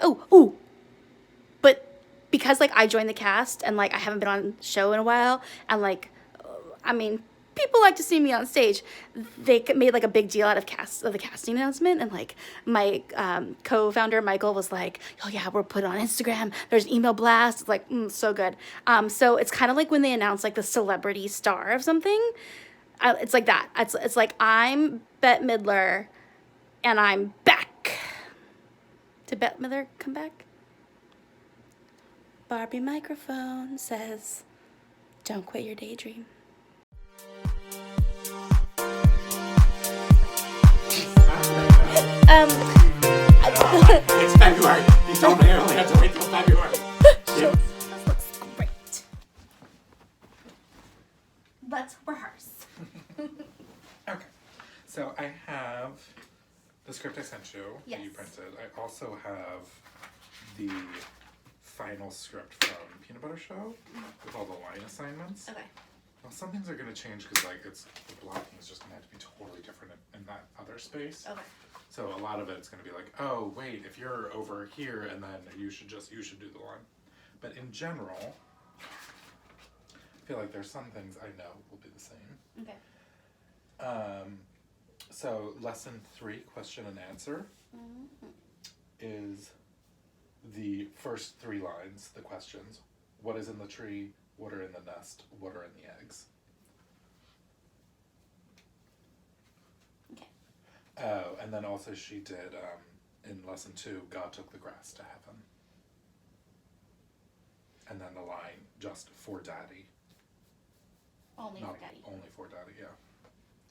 Oh, but because like I joined the cast and like I haven't been on show in a while, and like, I mean, people like to see me on stage. They made like a big deal out of the casting announcement, and like my co-founder Michael was like, "Oh yeah, we're put on Instagram. There's an email blast." It's like so good. So it's kind of like when they announce like the celebrity star of something. It's like that. It's like I'm Bette Midler, and I'm back. Did Bette Midler come back? Barbie microphone says, "Don't quit your daydream." It's February. You told me I only had to wait till February. This looks great. Let's rehearse. Okay. So I have the script I sent you that you Yes. printed. I also have the final script from Peanut Butter Show with all the line assignments. Okay. Now some things are going to change because like the blocking is just going to have to be totally different in that other space. Okay. So a lot of it's going to be like, oh wait, if you're over here, and then you should do the line. But in general, I feel like there's some things I know will be the same. Okay. So lesson 3, question and answer, is the first 3 lines, the questions. What is in the tree? What are in the nest? What are in the eggs? Okay. Oh, and then also she did, in lesson 2, God took the grass to heaven. And then the line, just for daddy. Only Not for daddy. only for daddy, yeah.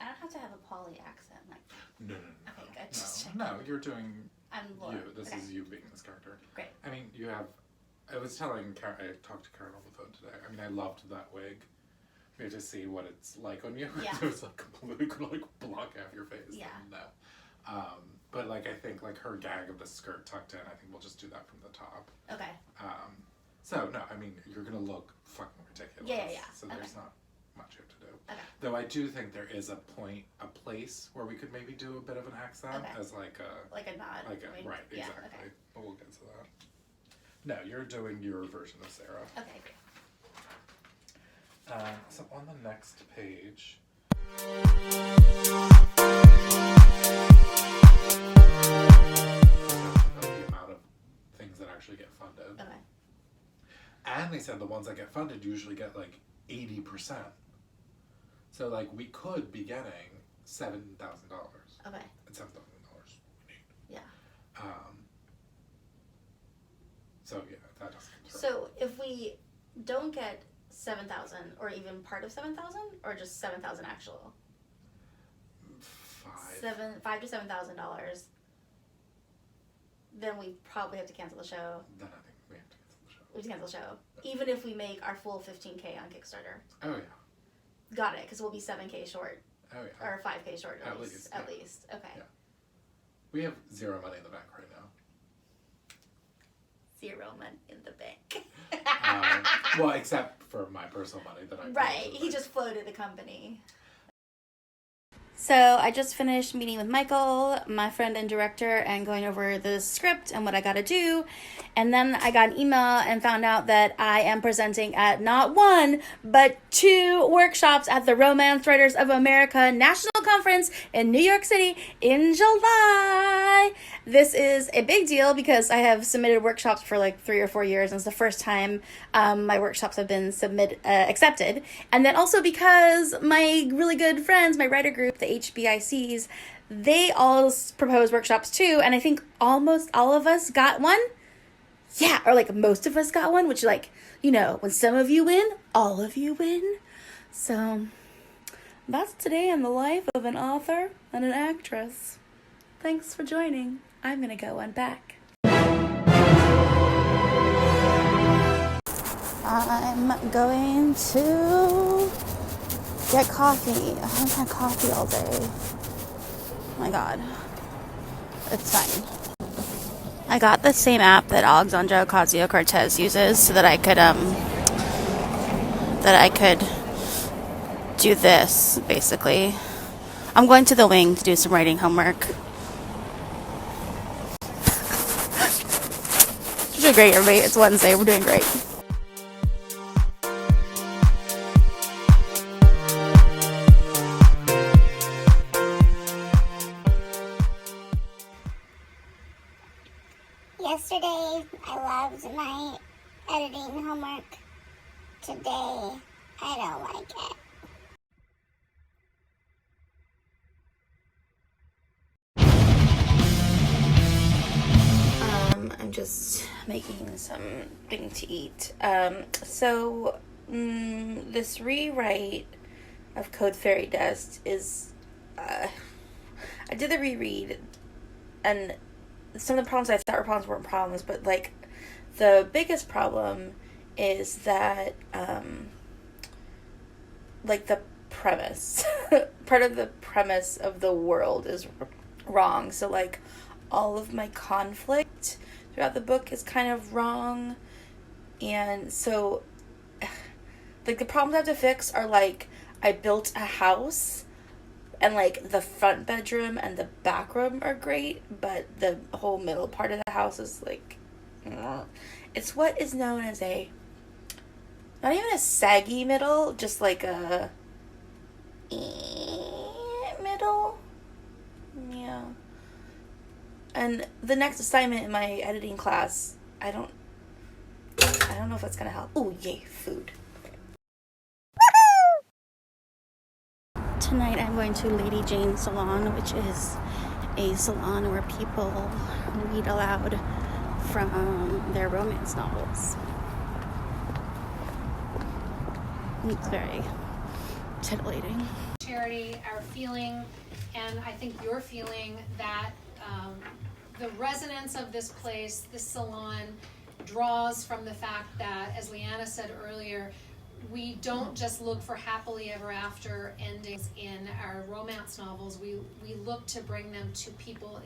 I don't have to have a Polly accent. Like, No. Okay, good. Just No, you're doing I'm Laura. you. This Okay. is you being this character. Great. I mean, you have. I was telling Karen. I talked to Karen on the phone today. I mean, I loved that wig. We had to see what it's like on you. Yeah. It was like completely could like block half your face. Yeah. No. But like I think like her gag of the skirt tucked in. I think we'll just do that from the top. Okay. So no, I mean you're gonna look fucking ridiculous. Yeah. So Okay. there's not much you have to do. Okay. Though I do think there is a place where we could maybe do a bit of an accent Okay. as like a. Like a nod. Like a, I mean, right, yeah, exactly. Okay. But we'll get to that. No, you're doing your version of Sarah. Okay, great. So on the next page. The amount of things that actually get funded. Okay. And they said the ones that get funded usually get like 80%. So like we could be getting $7,000. Okay. And $7,000 we need. Yeah. So yeah, that doesn't concern. So if we don't get 7,000 or even part of 7,000 or just 7,000 actual? $5 to $7,000. Then we probably have to cancel the show. Then I think we have to cancel the show. We have to cancel the show. Even if we make our full 15K on Kickstarter. Oh yeah. Got it, because we'll be 7K short. Oh yeah. Or 5K short At least, At yeah. least. Okay. Yeah. We have zero money in the bank right now. Zero money in the bank. Well, except for my personal money that I put Right, into the he bank. just floated the company. So I just finished meeting with Michael, my friend and director, and going over the script and what I gotta do. And then I got an email and found out that I am presenting at not 1, but 2 workshops at the Romance Writers of America National Conference in New York City in July. This is a big deal because I have submitted workshops for like 3 or 4 years, and it's the first time my workshops have been accepted. And then also because my really good friends, my writer group, the HBICs, they all propose workshops too, and I think almost all of us got one. Yeah, or like most of us got one, which like, you know, when some of you win, all of you win. So that's today in the life of an author and an actress. Thanks for joining. I'm gonna go on back. I'm going to get coffee. I haven't had coffee all day. Oh my god. It's fine. I got the same app that Alexandra Ocasio-Cortez uses so that I could do this, basically. I'm going to the wing to do some writing homework. doing great, everybody. It's Wednesday. We're doing great. Yesterday, I loved my editing homework. Today, I don't like it. I'm just making something to eat. This rewrite of Code Fairy Dust is, I did the reread, and some of the problems I thought were problems weren't problems, but, like, the biggest problem is that, like, the premise, part of the premise of the world is wrong. So, like, all of my conflict throughout the book is kind of wrong. And so, like, the problems I have to fix are, like, I built a house, and, like, the front bedroom and the back room are great, but the whole middle part of the house is, like, it's what is known as not even a saggy middle, just, like, a middle. Yeah. And the next assignment in my editing class, I don't know if that's gonna help. Oh, yay, food. Tonight I'm going to Lady Jane's Salon, which is a salon where people read aloud from their romance novels. It's very titillating. Charity, our feeling, and I think you're feeling that the resonance of this place, this salon, draws from the fact that, as Leanna said earlier, we don't just look for happily ever after endings in our romance novels. We look to bring them to people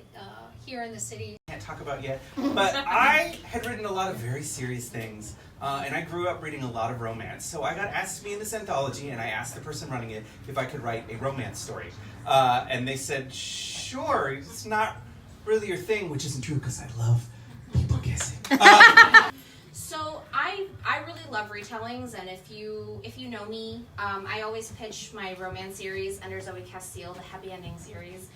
here in the city. Can't talk about yet, but I had written a lot of very serious things, and I grew up reading a lot of romance. So I got asked to be in this anthology, and I asked the person running it if I could write a romance story. And they said, sure, it's not really your thing, which isn't true because I love people kissing. So I really love retellings, and if you know me, I always pitch my romance series under Zoe Castile, the happy ending series,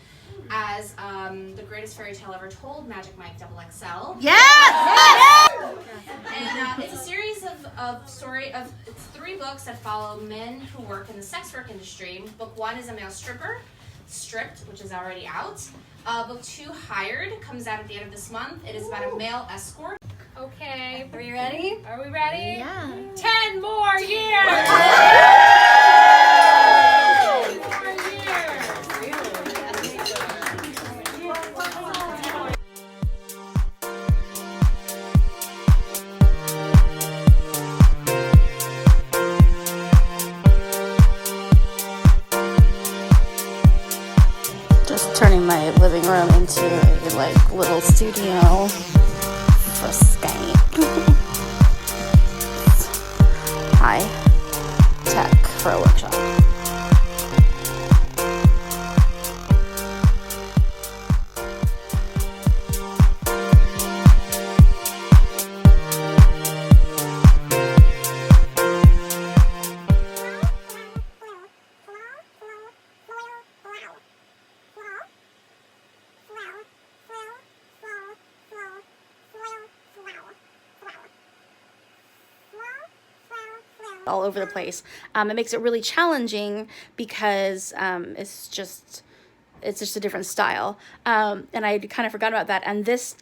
as the greatest fairy tale ever told, Magic Mike XXL. Yes! And it's a series it's 3 books that follow men who work in the sex work industry. Book 1 is a male stripper, Stripped, which is already out. Book 2, Hired, comes out at the end of this month. It is about a male escort. Okay. Are you ready? Are we ready? Yeah. 10 more years! 10 more years. Just turning my living room into a, like, little studio for Skype. High tech for a workshop. All over the place. It makes it really challenging because it's just a different style. And I kind of forgot about that. And this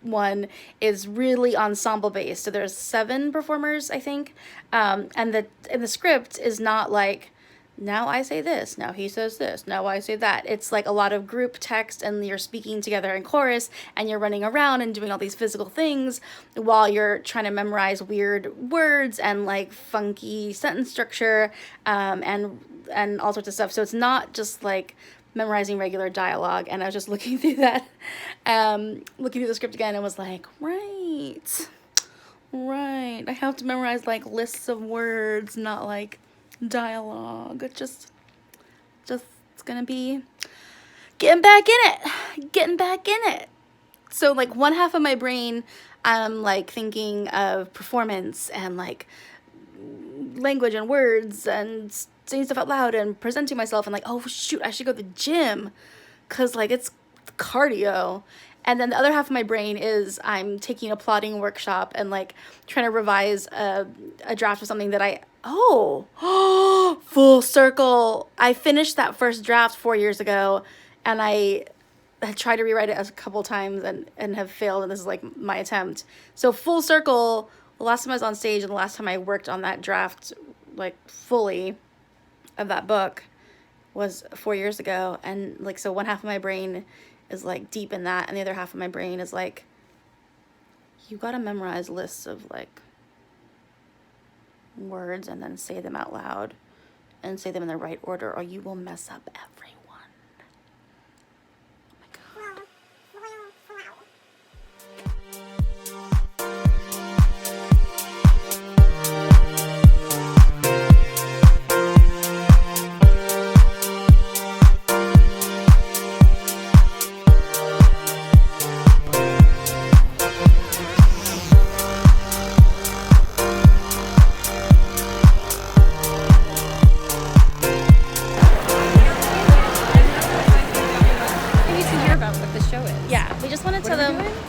one is really ensemble based. So there's 7 performers, I think. And the script is not like, now I say this, now he says this, now I say that. It's like a lot of group text, and you're speaking together in chorus, and you're running around and doing all these physical things while you're trying to memorize weird words and, like, funky sentence structure, and all sorts of stuff. So it's not just like memorizing regular dialogue. And I was just looking through that, looking through the script again, and was like, right, I have to memorize, like, lists of words, not like dialogue. Just it's gonna be getting back in it. So like one half of my brain, I'm like thinking of performance and like language and words and saying stuff out loud and presenting myself and like, oh shoot, I should go to the gym because like it's cardio. And then the other half of my brain is I'm taking a plotting workshop and like trying to revise a draft of something that full circle. I finished that first draft 4 years ago, and I had tried to rewrite it a couple times and have failed, and this is like my attempt. So full circle, the last time I was on stage and the last time I worked on that draft like fully of that book was 4 years ago. And like, so one half of my brain is like deep in that, and the other half of my brain is like, you gotta memorize lists of like words and then say them out loud and say them in the right order, or you will mess up everyone.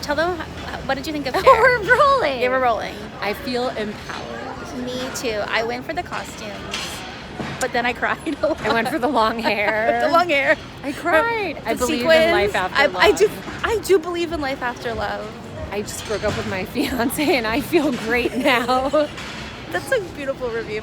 Tell them, what did you think of Cher? We're rolling. Yeah, we're rolling. I feel empowered. Me too. I went for the costumes, but then I cried a lot. I went for the long hair. The long hair. I cried. I believe sequins. in life after love. I do believe in life after love. I just broke up with my fiance and I feel great now. That's a beautiful review.